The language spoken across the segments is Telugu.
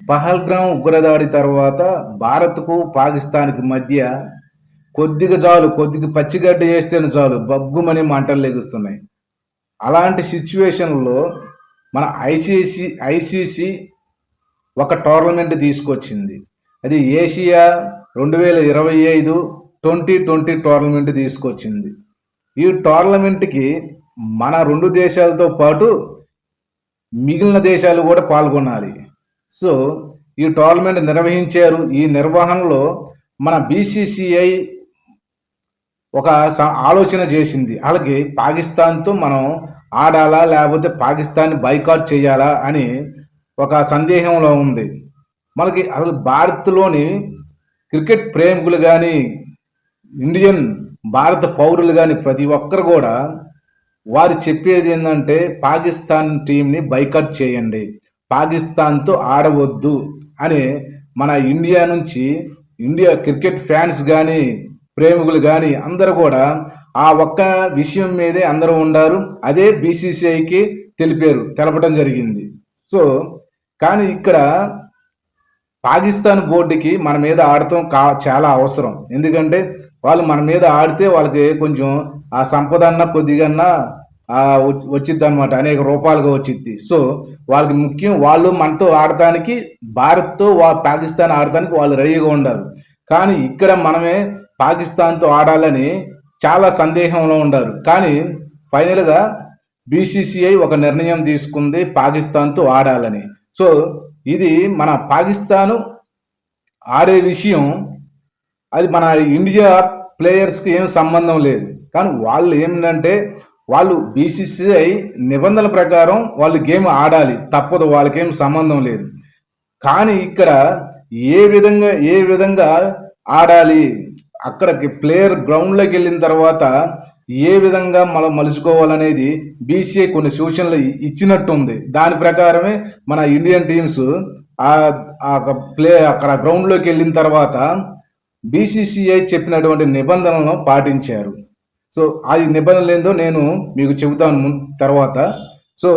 పహల్గాం ఉగ్రదాడి తర్వాత భారత్కు పాకిస్తాన్కి మధ్య కొద్దిగా చాలు కొద్దిగా పచ్చిగడ్డ వేస్తేనే చాలు బగ్గుమని మంటలు లెగుస్తున్నాయి. అలాంటి సిచ్యువేషన్లో మన ఐసీసీ ఒక టోర్నమెంట్ తీసుకొచ్చింది. అది ఏషియా 2025 2020 టోర్నమెంట్ తీసుకొచ్చింది. ఈ టోర్నమెంట్కి మన రెండు దేశాలతో పాటు మిగిలిన దేశాలు కూడా పాల్గొనాలి. సో ఈ టోర్నమెంట్ నిర్వహించారు. ఈ నిర్వహణలో మన బీసీసీఐ ఒక ఆలోచన చేసింది. అలాగే పాకిస్తాన్తో మనం ఆడాలా లేకపోతే పాకిస్తాన్ బైకాట్ చేయాలా అని ఒక సందేహంలో ఉంది. మనకి అసలు భారత్లోని క్రికెట్ ప్రేమికులు కానీ ఇండియన్ భారత పౌరులు కానీ ప్రతి ఒక్కరు కూడా వారు చెప్పేది ఏంటంటే పాకిస్తాన్ టీంని బైకాట్ చేయండి, పాకిస్తాన్తో ఆడవద్దు అని మన ఇండియా క్రికెట్ ఫ్యాన్స్ కానీ ప్రేమికులు కానీ అందరూ కూడా ఆ ఒక్క విషయం మీదే అందరూ ఉండారు. అదే బీసీసీఐకి తెలపడం జరిగింది. సో కానీ ఇక్కడ పాకిస్తాన్ బోర్డుకి మన మీద ఆడటం చాలా అవసరం. ఎందుకంటే వాళ్ళు మన మీద ఆడితే వాళ్ళకి కొంచెం ఆ సంపద అన్న కొద్దిగా వచ్చిద్ది అనమాట, అనేక రూపాయలుగా వచ్చిద్ది. సో వాళ్ళకి ముఖ్యం వాళ్ళు మనతో ఆడటానికి, భారత్తో పాకిస్తాన్ ఆడటానికి వాళ్ళు రెడీగా ఉండారు. కానీ ఇక్కడ మనమే పాకిస్తాన్తో ఆడాలని చాలా సందేహంలో ఉండారు. కానీ ఫైనల్గా బీసీసీఐ ఒక నిర్ణయం తీసుకుంది పాకిస్తాన్తో ఆడాలని. సో ఇది మన పాకిస్తాను ఆడే విషయం, అది మన ఇండియా ప్లేయర్స్కి ఏం సంబంధం లేదు. కానీ వాళ్ళు ఏమిటంటే వాళ్ళు బీసీసీఐ నిబంధనల ప్రకారం వాళ్ళు గేమ్ ఆడాలి, తప్పదు, వాళ్ళకేం సంబంధం లేదు. కానీ ఇక్కడ ఏ విధంగా ఆడాలి, అక్కడికి ప్లేయర్ గ్రౌండ్లోకి వెళ్ళిన తర్వాత ఏ విధంగా మనం మలుచుకోవాలనేది బీసీఐ కొన్ని సూచనలు ఇచ్చినట్టుంది. దాని ప్రకారమే మన ఇండియన్ టీమ్స్ అక్కడ గ్రౌండ్లోకి వెళ్ళిన తర్వాత బీసీసీఐ చెప్పినటువంటి నిబంధనలను పాటించారు. సో అది నిబంధనలు ఏందో నేను మీకు చెబుతాను తర్వాత. సో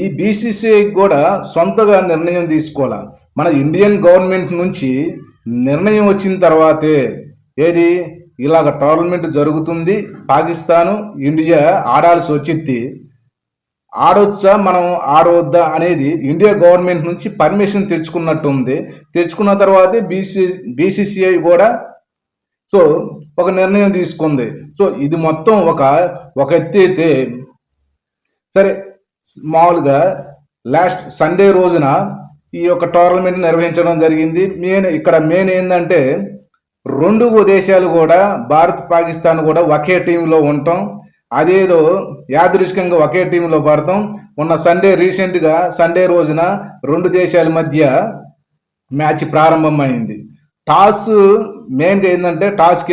ఈ బీసీసీఐ కూడా సొంతగా నిర్ణయం తీసుకోవాలి. మన ఇండియన్ గవర్నమెంట్ నుంచి నిర్ణయం వచ్చిన తర్వాతే ఏది ఇలాగ టోర్నమెంట్ జరుగుతుంది, పాకిస్తాను ఇండియా ఆడాల్సి వచ్చింది, ఆడొచ్చా మనం ఆడవద్దా అనేది ఇండియా గవర్నమెంట్ నుంచి పర్మిషన్ తెచ్చుకున్నట్టు ఉంది. తెచ్చుకున్న తర్వాతే బీసీసీఐ కూడా సో ఒక నిర్ణయం తీసుకుంది. సో ఇది మొత్తం ఒక ఎత్తి అయితే సరే, మామూలుగా లాస్ట్ సండే రోజున ఈ యొక్క టోర్నమెంట్ నిర్వహించడం జరిగింది. మెయిన్ ఏంటంటే రెండు దేశాలు కూడా, భారత్ పాకిస్తాన్ కూడా ఒకే టీంలో ఉండటం, అదేదో యాదృష్కంగా ఒకే టీంలో పడతాం. రీసెంట్గా సండే రోజున రెండు దేశాల మధ్య మ్యాచ్ ప్రారంభమైంది. మెయిన్గా ఏంటంటే టాస్కి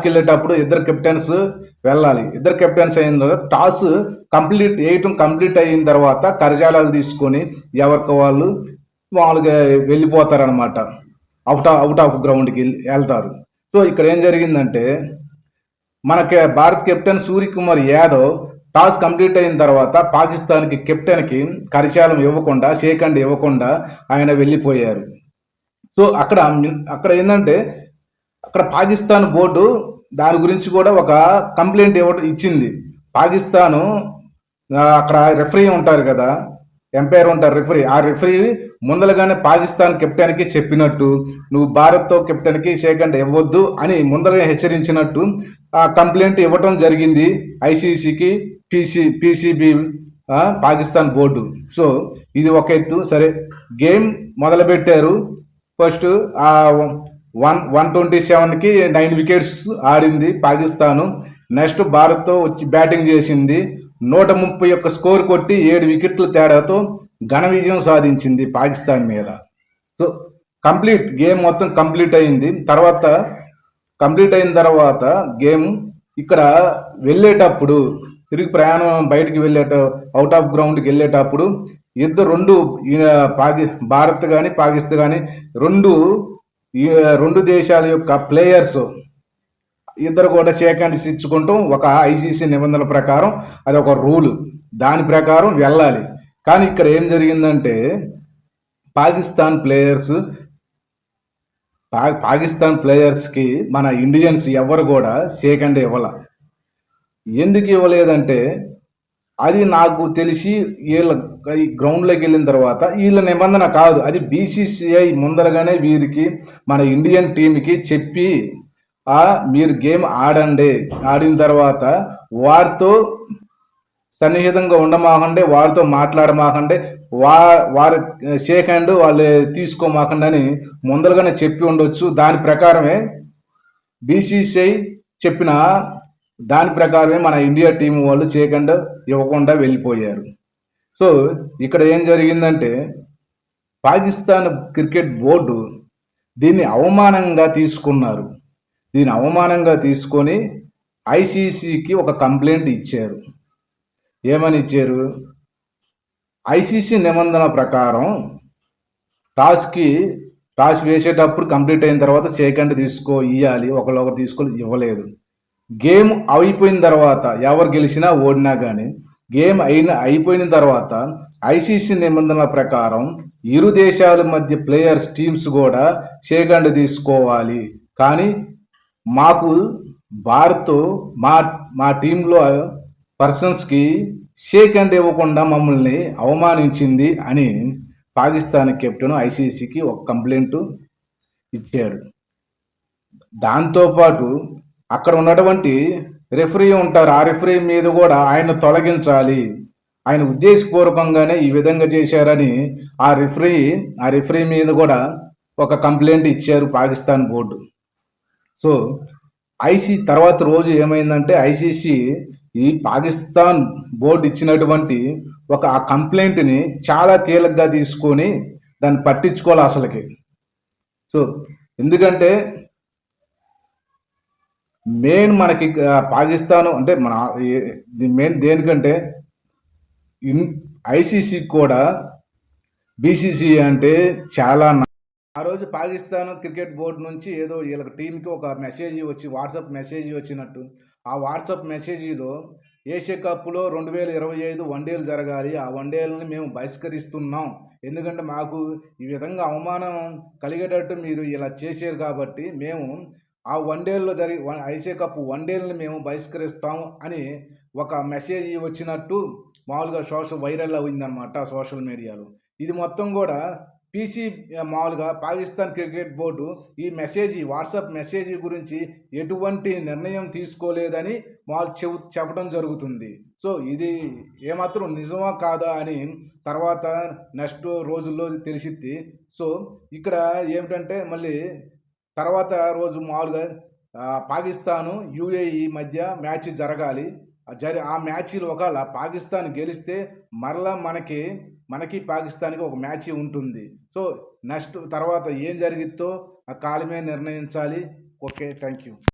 వెళ్ళేటప్పుడు ఇద్దరు కెప్టెన్స్ వెళ్ళాలి. ఇద్దరు కెప్టెన్స్ అయిన తర్వాత టాస్ కంప్లీట్ అయిన తర్వాత కరజాలాలు తీసుకొని ఎవరికి వాళ్ళు మామూలుగా వెళ్ళిపోతారనమాట, అవుట్ ఆఫ్ గ్రౌండ్కి వెళ్తారు. సో ఇక్కడ ఏం జరిగిందంటే మనకి Bharat captain Suryakumar Yadav toss complete అయిన తర్వాత పాకిస్తాన్కి కెప్టెన్కి కరచాలం ఇవ్వకుండా, షేక్ హ్యాండ్ ఇవ్వకుండా ఆయన వెళ్ళిపోయారు. సో అక్కడ ఏంటంటే అక్కడ పాకిస్తాన్ బోర్డు దాని గురించి కూడా ఒక కంప్లైంట్ ఇచ్చింది. పాకిస్తాను అక్కడ రెఫరీ ఉంటారు కదా, ఎంపైర్ ఉంటారు, ఆ రెఫరీ ముందరగానే పాకిస్తాన్ కెప్టెన్కి చెప్పినట్టు, నువ్వు భారత్తో కెప్టెన్కి షేక్ హ్యాండ్ ఇవ్వద్దు అని ముందరగా హెచ్చరించినట్టు ఆ కంప్లైంట్ ఇవ్వటం జరిగింది ఐసీసీకి, పీసీబీ పాకిస్తాన్ బోర్డు. సో ఇది ఒక ఎత్తు. సరే, గేమ్ మొదలుపెట్టారు. ఫస్ట్ 127కి 9 వికెట్స్ ఆడింది పాకిస్తాను. నెక్స్ట్ భారత్తో వచ్చి బ్యాటింగ్ చేసింది. 131 స్కోర్ కొట్టి 7 వికెట్ల తేడాతో ఘన విజయం సాధించింది పాకిస్తాన్ మీద. సో గేమ్ మొత్తం కంప్లీట్ అయింది. కంప్లీట్ అయిన తర్వాత గేమ్ ఇక్కడ వెళ్ళేటప్పుడు, తిరిగి ప్రయాణం బయటికి అవుట్ ఆఫ్ గ్రౌండ్కి వెళ్ళేటప్పుడు భారత్ కానీ పాకిస్తాన్ కానీ రెండు దేశాల యొక్క ప్లేయర్స్ ఇద్దరు కూడా షేక్ హ్యాండ్స్ ఇచ్చుకుంటూ ఒక ఐసీసీ నిబంధనల ప్రకారం అది ఒక రూల్, దాని ప్రకారం వెళ్ళాలి. కానీ ఇక్కడ ఏం జరిగిందంటే పాకిస్తాన్ ప్లేయర్స్ పాకిస్తాన్ ప్లేయర్స్కి మన ఇండియన్స్ ఎవరు కూడా షేక్ హ్యాండ్ ఇవ్వాల. ఎందుకు ఇవ్వలేదంటే అది నాకు తెలిసి వీళ్ళ ఈ గ్రౌండ్లోకి వెళ్ళిన తర్వాత వీళ్ళ నిబంధన కాదు, అది బీసీసీఐ ముందరగానే వీరికి మన ఇండియన్ టీంకి చెప్పి మీరు గేమ్ ఆడండి, ఆడిన తర్వాత వారితో సన్నిహితంగా ఉండమాకండి, వారితో మాట్లాడమాకండి, వారి షేక్ హ్యాండ్ వాళ్ళు తీసుకోమాకండి అని ముందరగానే చెప్పి ఉండొచ్చు. దాని ప్రకారమే బీసీసీఐ చెప్పిన దాని ప్రకారమే మన ఇండియా టీం వాళ్ళు షేక్ హ్యాండ్ ఇవ్వకుండా వెళ్ళిపోయారు. సో ఇక్కడ ఏం జరిగిందంటే పాకిస్తాన్ క్రికెట్ బోర్డు దీన్ని అవమానంగా తీసుకున్నారు. దీన్ని అవమానంగా తీసుకొని ఐసీసీకి ఒక కంప్లైంట్ ఇచ్చారు. ఏమని ఇచ్చారు? ఐసీసీ నిబంధన ప్రకారం టాస్ వేసేటప్పుడు కంప్లీట్ అయిన తర్వాత షేక్ హ్యాండ్ ఇవ్వాలి, ఒకరు ఇవ్వలేదు. గేమ్ అయిపోయిన తర్వాత ఎవరు గెలిచినా ఓడినా కానీ గేమ్ అయిపోయిన తర్వాత ఐసీసీ నిబంధనల ప్రకారం ఇరు దేశాల మధ్య ప్లేయర్స్ టీమ్స్ కూడా షేక్ హ్యాండ్ తీసుకోవాలి. కానీ మాకు భారత్ మా టీంలో పర్సన్స్కి షేక్ హ్యాండ్ ఇవ్వకుండా మమ్మల్ని అవమానించింది అని పాకిస్తాన్ కెప్టెన్ ఐసీసీకి ఒక కంప్లైంట్ ఇచ్చాడు. దాంతోపాటు అక్కడ ఉన్నటువంటి రెఫరీ ఉంటారు, ఆ రెఫరీ మీద కూడా ఆయన తొలగించాలి, ఆయన ఉద్దేశపూర్వకంగానే ఈ విధంగా చేశారని ఆ రెఫరీ మీద కూడా ఒక కంప్లైంట్ ఇచ్చారు పాకిస్తాన్ బోర్డు. సో తర్వాత రోజు ఏమైందంటే ఐసీసీ ఈ పాకిస్తాన్ బోర్డు ఇచ్చినటువంటి ఆ కంప్లైంట్ని చాలా తేలిగ్గా తీసుకొని దాన్ని పట్టించుకోవాలి అసలుకి. సో ఎందుకంటే మెయిన్ మనకి పాకిస్తాన్ అంటే మన మెయిన్ దేనికంటే ఐసీసీ కూడా బీసీసీ అంటే చాలా. ఆ రోజు పాకిస్తాన్ క్రికెట్ బోర్డు నుంచి ఏదో వీళ్ళకి టీంకి ఒక మెసేజ్ వచ్చి వాట్సాప్ మెసేజ్ వచ్చినట్టు, ఆ వాట్సాప్ మెసేజీలో ఏషియా కప్లో 2025 వన్డేలు జరగాలి, ఆ వన్డేలని మేము బహిష్కరిస్తున్నాం, ఎందుకంటే మాకు ఈ విధంగా అవమానం కలిగేటట్టు మీరు ఇలా చేశారు కాబట్టి మేము ఆ వన్డేల్లో ఐసీఏ కప్ వన్డేలని మేము బహిష్కరిస్తాము అని ఒక మెసేజ్ వచ్చినట్టు మామూలుగా వైరల్ అయిందనమాట సోషల్ మీడియాలో. ఇది మొత్తం కూడా మామూలుగా పాకిస్తాన్ క్రికెట్ బోర్డు ఈ వాట్సాప్ మెసేజ్ గురించి ఎటువంటి నిర్ణయం తీసుకోలేదని చెప్పడం జరుగుతుంది. సో ఇది ఏమాత్రం నిజమా కాదా అని తర్వాత నెక్స్ట్ రోజుల్లో తెలిసిద్ది. సో ఇక్కడ ఏమిటంటే మళ్ళీ తర్వాత రోజు మామూలుగా పాకిస్తాను యూఏఈ మధ్య మ్యాచ్ జరగాలి. ఆ మ్యాచ్లో ఒకవేళ పాకిస్తాన్ గెలిస్తే మరలా మనకి పాకిస్తాన్కి ఒక మ్యాచ్ ఉంటుంది. సో నెక్స్ట్ తర్వాత ఏం జరిగిద్దో ఆ కాలమే నిర్ణయించాలి. Okay, thank you.